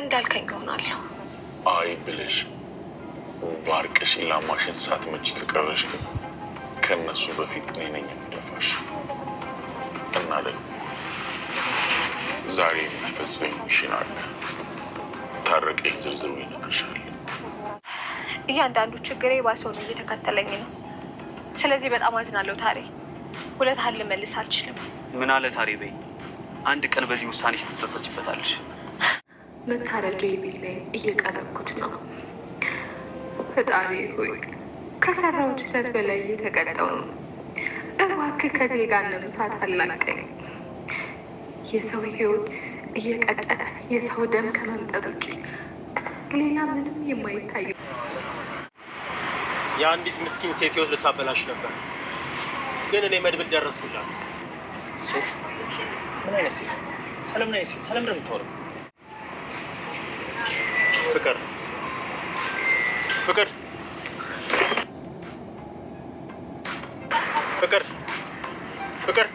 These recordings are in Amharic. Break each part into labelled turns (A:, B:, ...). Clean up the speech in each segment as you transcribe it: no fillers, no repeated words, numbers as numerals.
A: እንዳልከኝ ሆናለሁ።
B: አይ ብለሽ ባርቀሽ ኢላማሽን ሳትመጪ ከቀረሽ ከነሱ በፊት እኔ ነኝ የምደፋሽ። እና ደግሞ ዛሬ የሚፈጸም ሚሽን አለ። ታረቀኝ ዝርዝሩ ይነግርሻል።
A: እያንዳንዱ ችግሬ ባሰውን እየተከተለኝ ነው። ስለዚህ በጣም አዝናለሁ ታሬ። ውለታህን ልመልስ አልችልም።
C: ምን አለ ታሬ በይ። አንድ ቀን በዚህ ውሳኔሽ ትጸጸችበታለሽ።
A: መታረዱ ይብለኝ እየቀረብኩት ነው። ፈጣሪ ሆይ ከሰራሁት ስህተት በላይ እየተቀጣሁ ነው። እባክህ ከዜጋ ነምሳት አላቀኝ። የሰው ህይወት እየቀጠለ የሰው ደም ከመምጠጥ ውጭ ሌላ ምንም የማይታየው
D: የአንዲት ምስኪን ሴት ህይወት ልታበላሽ ነበር፣ ግን እኔ መድብል ደረስኩላት።
C: ሶፍ ምን አይነት ሴት? ሰላም ነው ሴት ሰላም ነው የምትሆነው?
D: ፍቅር ፍቅር ፍቅር ፍቅር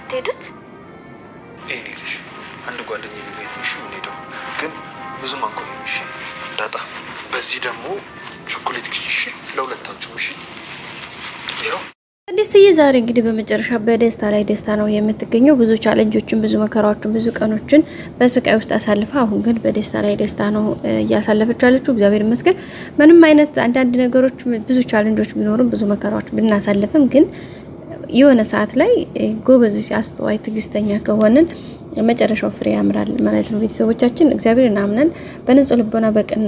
A: ሄዱት
C: ይሄንልሽ አንድ ጓደኛዬ ቤት ነው የምንሄደው፣ ግን ብዙም አንቆይም። እሺ ዳጣ፣ በዚህ ደግሞ ቾኮሌት ግዢ ለሁለታችሁ። እሺ ይኸው
E: ቅድስትዬ ዛሬ እንግዲህ በመጨረሻ በደስታ ላይ ደስታ ነው የምትገኘው። ብዙ ቻሌንጆችን፣ ብዙ መከራዎችን፣ ብዙ ቀኖችን በስቃይ ውስጥ አሳልፋ አሁን ግን በደስታ ላይ ደስታ ነው እያሳለፈች ያለችው። እግዚአብሔር ይመስገን። ምንም አይነት አንዳንድ ነገሮች ብዙ ቻሌንጆች ቢኖሩም ብዙ መከራዎች ብናሳልፍም ግን የሆነ ሰዓት ላይ ጎበዙ አስተዋይ ትዕግስተኛ ከሆንን መጨረሻው ፍሬ ያምራል ማለት ነው። ቤተሰቦቻችን እግዚአብሔር እናምነን በንጹህ ልቦና በቅን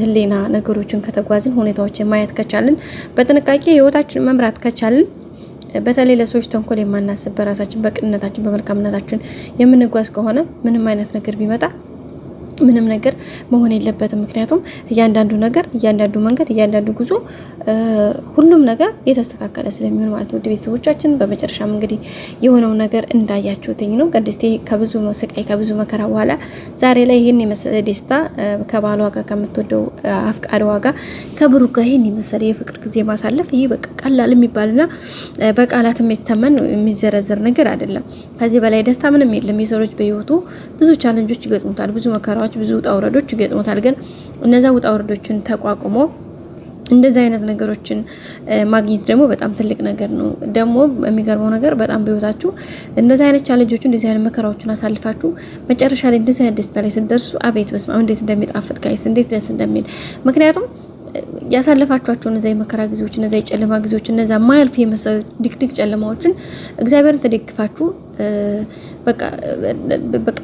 E: ህሊና ነገሮችን ከተጓዝን ሁኔታዎችን ማየት ከቻልን በጥንቃቄ ህይወታችን መምራት ከቻልን በተለይ ለሰዎች ተንኮል የማናስብ በራሳችን በቅንነታችን በመልካምነታችን የምንጓዝ ከሆነ ምንም አይነት ነገር ቢመጣ ምንም ነገር መሆን የለበትም። ምክንያቱም እያንዳንዱ ነገር እያንዳንዱ መንገድ እያንዳንዱ ጉዞ ሁሉም ነገር የተስተካከለ ስለሚሆን ማለት ነው። ቤተሰቦቻችን በመጨረሻም እንግዲህ የሆነው ነገር እንዳያችሁትኝ ነው። ቅድስቴ ከብዙ ስቃይ ከብዙ መከራ በኋላ ዛሬ ላይ ይሄን የመሰለ ደስታ ከባሏ ጋር ከምትወደው አፍቃሪዋ ጋር ከብሩክ ጋር ይሄን የመሰለ የፍቅር ጊዜ ማሳለፍ ይሄ በቃ ቀላል የሚባልና በቃላት የሚተመን የሚዘረዘር ነገር አይደለም። ከዚህ በላይ ደስታ ምንም የለም። የሰው ልጅ በህይወቱ ብዙ ቻሌንጆች ይገጥሙታል፣ ብዙ መከራ ብዙ ውጣ ውረዶች ይገጥሙታል። ግን እነዛ ውጣ ውረዶችን ተቋቁሞ እንደዚህ አይነት ነገሮችን ማግኘት ደግሞ በጣም ትልቅ ነገር ነው። ደግሞ የሚገርመው ነገር በጣም በህይወታችሁ እንደዚህ አይነት ቻሌንጆችን እንደዚህ አይነት መከራዎችን አሳልፋችሁ መጨረሻ ላይ እንደዚህ አይነት ደስታ ላይ ስትደርሱ አቤት በስመ አብ እንዴት እንደሚጣፍጥ ጋይስ፣ እንዴት ደስ እንደሚል። ምክንያቱም ያሳለፋችኋቸው እነዛ የመከራ ጊዜዎች፣ እነዛ የጨለማ ጊዜዎች፣ እነዛ ማያልፍ የመሰሉ ድቅድቅ ጨለማዎችን እግዚአብሔርን ተደግፋችሁ በቃ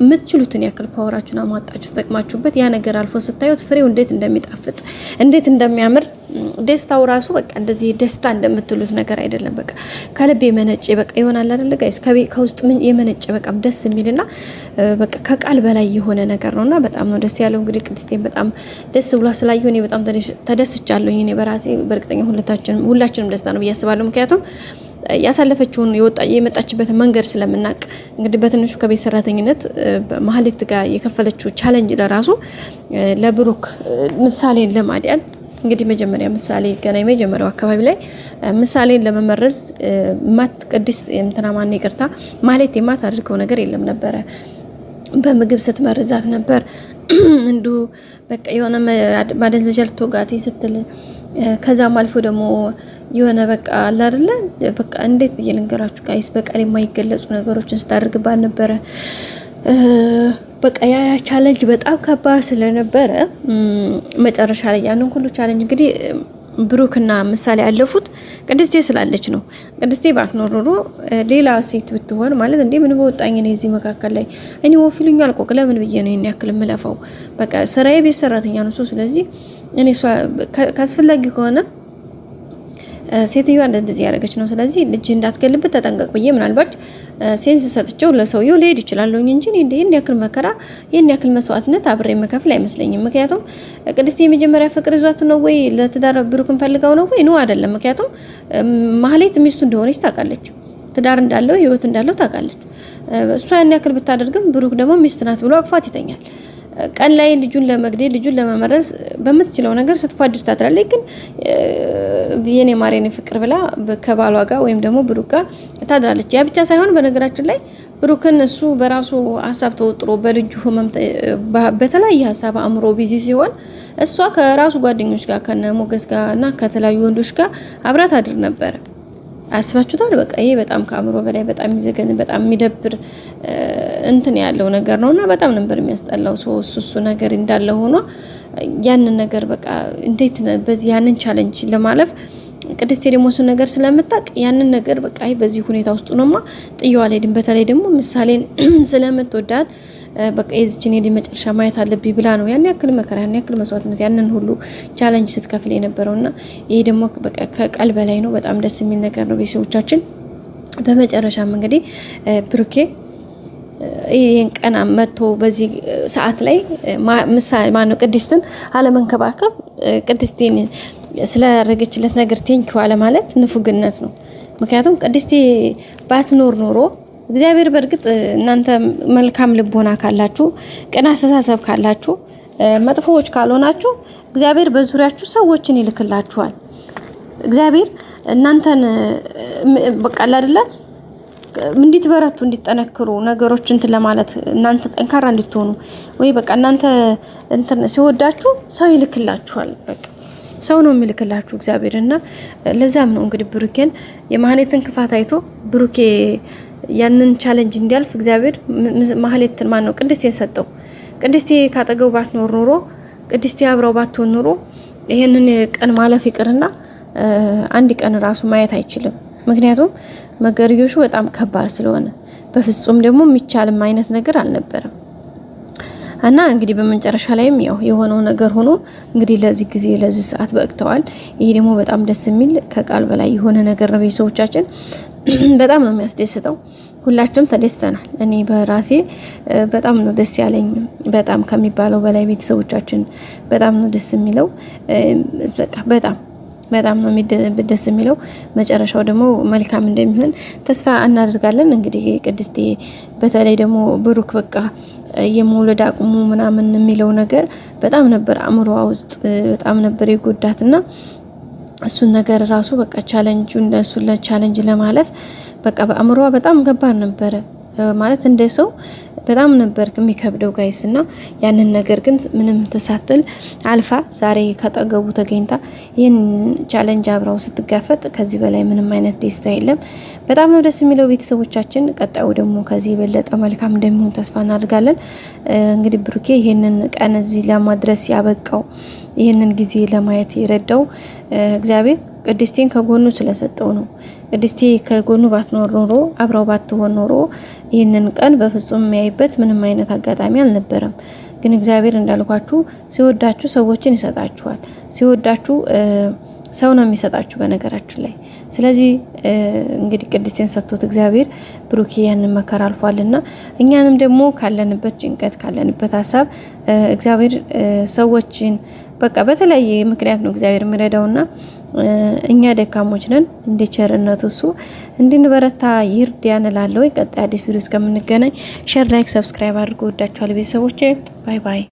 E: የምትችሉትን ያክል ፓወራችሁን አሟጣችሁ ተጠቅማችሁበት ያ ነገር አልፎ ስታዩት ፍሬው እንዴት እንደሚጣፍጥ እንዴት እንደሚያምር ደስታው ራሱ በቃ እንደዚህ ደስታ እንደምትሉት ነገር አይደለም። በቃ ከልብ የመነጨ በቃ ይሆናል አይደል ጋይስ፣ ከውስጥ ምን የመነጨ በቃ ደስ የሚልና በቃ ከቃል በላይ የሆነ ነገር ነውና በጣም ነው ደስ ያለው። እንግዲህ ቅድስቴን በጣም ደስ ብሏ ስላየሁ እኔ በጣም ተደስቻለሁ። እኔ በራሴ በርግጠኛ ሁላችንም ደስታ ነው ብዬ አስባለሁ። ምክንያቱም ያሳለፈችውን የመጣችበት መንገድ ስለምናቅ እንግዲህ በትንሹ ከቤት ሰራተኝነት ማህሌት ጋር የከፈለችው ቻሌንጅ ለራሱ ለብሩክ ምሳሌን ለማዲያን እንግዲህ መጀመሪያ ምሳሌ ገና የመጀመሪያው አካባቢ ላይ ምሳሌን ለመመረዝ ቅድስት እንትናማን ይቅርታ ማህሌት የማታደርገው ነገር የለም ነበረ። በምግብ ስትመርዛት ነበር እንዱ በቃ የሆነ ማደንዘዣ ልትወጋት ስትል ከዛም አልፎ ደግሞ የሆነ በቃ አለ አይደለ በቃ እንዴት ብዬ ልንገራችሁ ጋይስ በቃ የማይገለጹ ነገሮችን ስታደርግባት ነበረ። በቃ ያ ቻሌንጅ በጣም ከባድ ስለነበረ መጨረሻ ላይ ያንን ሁሉ ቻሌንጅ እንግዲህ ብሩክና ምሳሌ ያለፉት ቅድስቴ ስላለች ነው። ቅድስቴ ባትኖር ኖሮ ሌላ ሴት ብትሆን ማለት እንዴ ምን በወጣኝ ነው እዚህ መካከል ላይ እኔ ወፍሉኛል ቆቅ ለምን ብዬ ነው ይሄን ያክል ምለፋው? በቃ ስራዬ ቤት ሰራተኛ ነው። ስለዚህ እኔ ካስፈላጊ ከሆነ ሴትዮዋ እንደዚህ ያደረገች ነው። ስለዚህ ልጅ እንዳትገልብት ተጠንቀቅ ብዬ ምናልባት ሴንስ ሰጥቼው ለሰውየው ሊሄድ ይችላል እንጂ ይሄን ያክል መከራ ይሄን ያክል መስዋዕትነት አብሬ መከፍል አይመስለኝም። ምክንያቱም ቅድስቴ የመጀመሪያ ፍቅር ይዟት ነው ወይ ለትዳር ብሩክን ፈልጋው ነው ወይ ነው አይደለም። ምክንያቱም ማህሌት ሚስቱ እንደሆነች ታውቃለች። ትዳር እንዳለው ህይወት እንዳለው ታውቃለች። እሷ ያን ያክል ብታደርግም ብሩክ ደግሞ ሚስት ናት ብሎ አቅፏት ይተኛል። ቀን ላይ ልጁን ለመግደል ልጁን ለመመረዝ በምትችለው ነገር ስትፋድስ ታድራለች። ግን የኔ ማሬኔ ፍቅር ብላ ከባሏ ጋር ወይም ደግሞ ብሩክ ጋር ታድራለች። ያ ብቻ ሳይሆን በነገራችን ላይ ብሩክን እሱ በራሱ ሀሳብ ተወጥሮ በልጁ ህመም በተለያየ ሀሳብ አእምሮ ቢዚ ሲሆን እሷ ከራሱ ጓደኞች ጋር ከነ ሞገስ ጋር እና ከተለያዩ ወንዶች ጋር አብራት አድር ነበረ። አስባችሁታል? በቃ ይሄ በጣም ከአእምሮ በላይ በጣም የሚዘገን በጣም የሚደብር እንትን ያለው ነገር ነውና በጣም ነበር የሚያስጠላው። እሱ ነገር እንዳለ ሆኖ ያንን ነገር በቃ እንዴት በዚህ ያንን ቻሌንጅ ለማለፍ ቅድስቴ ደግሞ እሱ ነገር ስለምታውቅ ያንን ነገር በቃ በዚህ ሁኔታ ውስጥ ነውማ ጥየው አልሄድም። በተለይ ደግሞ ምሳሌን ስለምትወዳት በቃ የዚችን ሄድ መጨረሻ ማየት አለብኝ ብላ ነው ያን ያክል መከራ ያን ያክል መስዋዕትነት ያንን ሁሉ ቻሌንጅ ስትከፍል የነበረውና ይሄ ደግሞ በቃ ከቃል በላይ ነው። በጣም ደስ የሚል ነገር ነው ቤተሰቦቻችን። በመጨረሻም እንግዲህ ብሩኬ ይሄን ቀና መጥቶ በዚህ ሰዓት ላይ ምሳሌ ማነው ቅድስትን አለመንከባከብ ቅድስቴን ስላደረገችለት ነገር ቴንኪው አለ ማለት ንፉግነት ነው። ምክንያቱም ቅድስቴ ባትኖር ኖሮ እግዚአብሔር በእርግጥ እናንተ መልካም ልቦና ካላችሁ ቅን አስተሳሰብ ካላችሁ መጥፎዎች ካልሆናችሁ እግዚአብሔር በዙሪያችሁ ሰዎችን ይልክላችኋል። እግዚአብሔር እናንተን በቃ አይደለ እንድትበረቱ እንድትጠነክሩ ነገሮች እንትን ለማለት እናንተ ጠንካራ እንድትሆኑ ወይ በቃ እናንተ እንትን ሲወዳችሁ ሰው ይልክላችኋል። በቃ ሰው ነው የሚልክላችሁ እግዚአብሔርና ለዛም ነው እንግዲህ ብሩኬን የማህሌትን ክፋት አይቶ ብሩኬ ያንን ቻሌንጅ እንዲያልፍ እግዚአብሔር ማህሌትን ማን ነው ቅድስቴን ሰጠው። ቅድስቴ ካጠገው ባትኖር ኖሮ ቅድስቴ አብራው ባትሆን ኖሮ ይሄንን ቀን ማለፍ ይቅርና አንድ ቀን ራሱ ማየት አይችልም። ምክንያቱም መገርዮሹ በጣም ከባድ ስለሆነ በፍጹም ደግሞ የሚቻልም አይነት ነገር አልነበረም። እና እንግዲህ በመጨረሻ ላይም ያው የሆነው ነገር ሆኖ እንግዲህ ለዚህ ጊዜ ለዚህ ሰዓት በቅተዋል። ይሄ ደግሞ በጣም ደስ የሚል ከቃል በላይ የሆነ ነገር ነው ቤተሰቦቻችን። በጣም ነው የሚያስደስተው። ሁላችንም ተደስተናል። እኔ በራሴ በጣም ነው ደስ ያለኝ በጣም ከሚባለው በላይ ቤተሰቦቻችን በጣም ነው ደስ የሚለው። በቃ በጣም ነው ደስ የሚለው። መጨረሻው ደግሞ መልካም እንደሚሆን ተስፋ እናደርጋለን። እንግዲህ ቅድስቴ በተለይ ደግሞ ብሩክ በቃ የመውለድ አቅሙ ምናምን የሚለው ነገር በጣም ነበር አእምሮዋ ውስጥ በጣም ነበር የጎዳትና እሱን ነገር ራሱ በቃ ቻሌንጁ እንደሱ ለቻሌንጅ ለማለፍ በቃ በአእምሮዋ በጣም ከባድ ነበረ ማለት እንደ ሰው በጣም ነበር የሚከብደው ጋይስና ያንን ነገር ግን ምንም ተሳትል አልፋ ዛሬ ከጠገቡ ተገኝታ ይህን ቻሌንጅ አብራው ስትጋፈጥ ከዚህ በላይ ምንም አይነት ደስታ የለም። በጣም ነው ደስ የሚለው ቤተሰቦቻችን። ቀጣዩ ደግሞ ከዚህ የበለጠ መልካም እንደሚሆን ተስፋ እናደርጋለን። እንግዲህ ብሩኬ ይሄንን ቀን እዚህ ለማድረስ ያበቃው ይሄንን ጊዜ ለማየት የረዳው እግዚአብሔር ቅድስቴን ከጎኑ ስለሰጠው ነው። ቅድስቴ ከጎኑ ባትኖር ኖሮ አብራው ባትሆን ኖሮ ይህንን ቀን በፍጹም የሚያይበት ምንም አይነት አጋጣሚ አልነበረም። ግን እግዚአብሔር እንዳልኳችሁ ሲወዳችሁ ሰዎችን ይሰጣችኋል። ሲወዳችሁ ሰው ነው የሚሰጣችሁ በነገራችን ላይ። ስለዚህ እንግዲህ ቅድስቴን ሰጥቶት እግዚአብሔር ብሩኬ ያንን መከራ አልፏልና እኛንም ደግሞ ካለንበት ጭንቀት ካለንበት ሀሳብ እግዚአብሔር ሰዎችን በቃ በተለያየ ምክንያት ነው እግዚአብሔር የሚረዳውና እኛ ደካሞች ነን። እንደ ቸርነቱ እሱ እንድንበረታ ይርዳን እላለሁ። ቀጣይ አዲስ ቪዲዮ እስከምንገናኝ ሼር፣ ላይክ፣ ሰብስክራይብ አድርጎ ወዳችኋል ቤተሰቦቼ። ባይ ባይ።